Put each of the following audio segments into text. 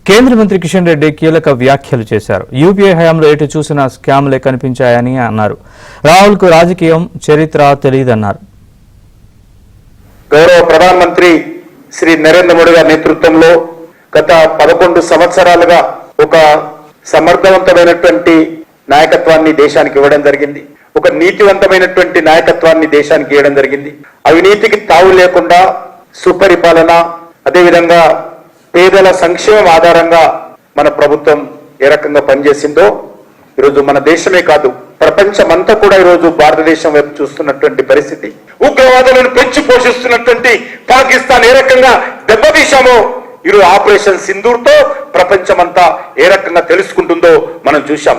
కేంద్ర మంత్రి కిషన్ రెడ్డి కీలక వ్యాఖ్యలు చేశారు. యూపీఏ హయాంలో ఎటు చూసినా స్కామ్లే కనిపించాయని అన్నారు. రాహుల్కు రాజకీయం చరిత్ర తెలియదన్నారు. గౌరవ ప్రధానమంత్రి శ్రీ నరేంద్ర మోడీ గారి నేతృత్వంలో గత 11 సంవత్సరాలుగా ఒక సమర్థవంతమైనటువంటి నాయకత్వాన్ని దేశానికి ఇవ్వడం జరిగింది. ఒక నీతివంతమైనటువంటి నాయకత్వాన్ని దేశానికి ఇవ్వడం జరిగింది. అవినీతికి తావు లేకుండా సుపరిపాలన, అదేవిధంగా పేదల సంక్షేమం ఆధారంగా మన ప్రభుత్వం ఏ రకంగా పనిచేసిందో ఈరోజు మన దేశమే కాదు ప్రపంచమంతా కూడా ఈరోజు భారతదేశం వైపు చూస్తున్నటువంటి పరిస్థితి. ఉగ్రవాదులను పెంచి పోషిస్తున్నటువంటి పాకిస్తాన్ ఏ రకంగా దెబ్బతీశామో ఈరోజు ఆపరేషన్ సింధూర్తో ప్రపంచమంతా ఏ రకంగా తెలుసుకుంటుందో మనం చూశాం.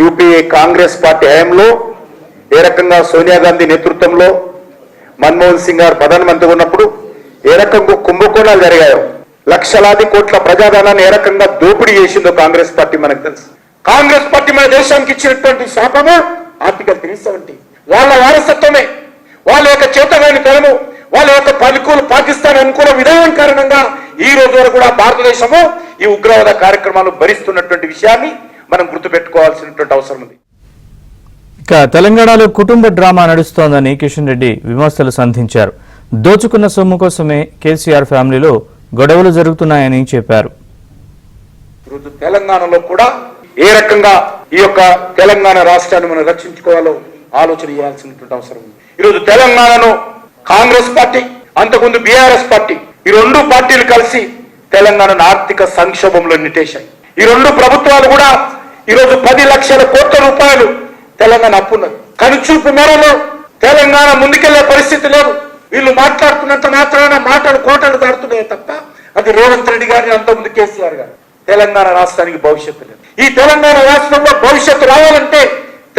యూపీఏ కాంగ్రెస్ పార్టీ హయాంలో ఏ రకంగా సోనియా గాంధీ నేతృత్వంలో మన్మోహన్ సింగ్ గారు ప్రధానమంత్రిగా ఉన్నప్పుడు ఏ రకంగా కుంభకోణాలు జరిగాయో, లక్షలాది కోట్ల ప్రజాధనాన్ని ఏ రకంగా దోపిడీ చేసిందో కాంగ్రెస్ పార్టీ మనకు తెలుసు. కాంగ్రెస్ పార్టీ మన దేశానికి ఇచ్చినటువంటి శాపము ఆర్టికల్ 370. వాళ్ళ వారసత్వమే, వాళ్ళ యొక్క చేతగాని తరము, వాళ్ళ యొక్క పలుకులు పాకిస్తాన్ అనుకూల విధానం కారణంగా ఈ రోజు వరకు కూడా భారతదేశము ఈ ఉగ్రవాద కార్యక్రమాలు భరిస్తున్నటువంటి విషయాన్ని మనం గుర్తుపెట్టుకోవాల్సినటువంటి అవసరం ఉంది. ఇక తెలంగాణలో కుటుంబ డ్రామా నడుస్తోందని కిషన్ రెడ్డి విమర్శలు సంధించారు. దోచుకున్న సొమ్ము కోసమే కేసీఆర్ ఫ్యామిలీలో గొడవలు జరుగుతున్నాయని చెప్పారు. ఈరోజు తెలంగాణలో కూడా ఏ రకంగా ఈ యొక్క తెలంగాణ రాష్ట్రాన్ని మనం రక్షించుకోవాలో ఆలోచన చేయాల్సినటువంటి అవసరం ఉంది. ఈరోజు తెలంగాణను కాంగ్రెస్ పార్టీ, అంతకుముందు బీఆర్ఎస్ పార్టీ, ఈ 2 పార్టీలు కలిసి తెలంగాణను ఆర్థిక సంక్షోభంలో నెట్టేశాయి. ఈ 2 ప్రభుత్వాలు కూడా ఈరోజు 10 లక్షల కోట్ల రూపాయలు తెలంగాణ అప్పున్నది. కనుచూపు మేరలో తెలంగాణ ముందుకెళ్లే పరిస్థితి లేదు. వీళ్ళు మాట్లాడుతున్నంత మాత్రాన మాటలు కోటలు దాడుతున్నాయి తప్ప అది రేవంత్ రెడ్డి గారిని, అంతకుముందు కేసీఆర్ గారు. తెలంగాణ రాష్ట్రానికి భవిష్యత్తు లేదు. ఈ తెలంగాణ రాష్ట్రంలో భవిష్యత్తు రావాలంటే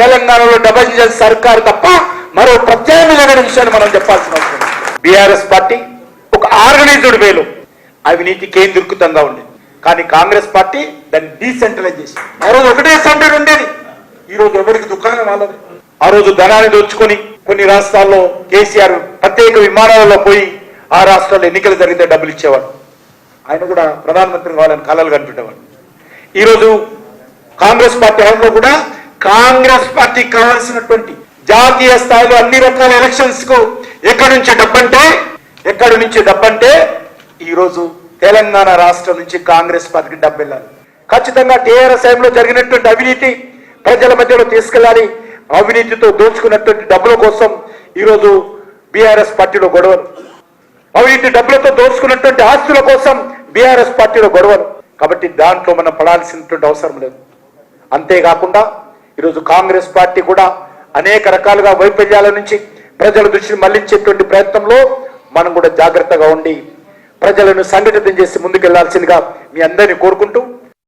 తెలంగాణలో డబుల్ ఇంజిన్ సర్కారు తప్ప మరో ప్రత్యామ్నాయమైన విషయాన్ని మనం చెప్పాల్సిన అవసరం. బీఆర్ఎస్ పార్టీ ఒక ఆర్గనైజ్డ్ వేలో అవినీతి కేంద్రీకృతంగా ఉండేది. కానీ కాంగ్రెస్ పార్టీ దాన్ని డీసెంట్రలైజ్ చేసి ఆ రోజు ఒకటే సెంటర్ ఉండేది. ఈ రోజు ఎవరికి దుకాణం వాళ్ళది. ఆ రోజు ధనాన్ని దోచుకొని కొన్ని రాష్ట్రాల్లో కేసీఆర్ ప్రత్యేక విమానాలలో పోయి ఆ రాష్ట్రాల్లో ఎన్నికలు జరిగితే డబ్బులు ఇచ్చేవాడు. ఆయన కూడా ప్రధానమంత్రి కావాలని కలలు కంటుండేవాడు. ఈరోజు కాంగ్రెస్ పార్టీ హయాంలో కూడా కాంగ్రెస్ పార్టీకి కావాల్సినటువంటి జాతీయ స్థాయిలో అన్ని రకాల ఎలక్షన్స్ కు ఎక్కడి నుంచి డబ్బంటే ఈరోజు తెలంగాణ రాష్ట్రం నుంచి కాంగ్రెస్ పార్టీకి డబ్బు వెళ్ళాలి. ఖచ్చితంగా టీఆర్ఎస్ హయాంలో జరిగినటువంటి అవినీతి ప్రజల మధ్యలో తీసుకెళ్లాలి. అవినీతితో దోచుకున్నటువంటి డబ్బుల కోసం ఈరోజు బీఆర్ఎస్ పార్టీలో గొడవలు, అవినీతి డబ్బులతో దోచుకున్నటువంటి ఆస్తుల కోసం బీఆర్ఎస్ పార్టీలో గొడవలు. కాబట్టి దాంట్లో మనం పడాల్సినటువంటి అవసరం లేదు. అంతేకాకుండా ఈరోజు కాంగ్రెస్ పార్టీ కూడా అనేక రకాలుగా వైఫల్యాల నుంచి ప్రజల దృష్టిని మళ్లించేటువంటి ప్రయత్నంలో మనం కూడా జాగ్రత్తగా ఉండి ప్రజలను సంఘటితం చేసి ముందుకెళ్లాల్సిందిగా మీ అందరినీ కోరుకుంటూ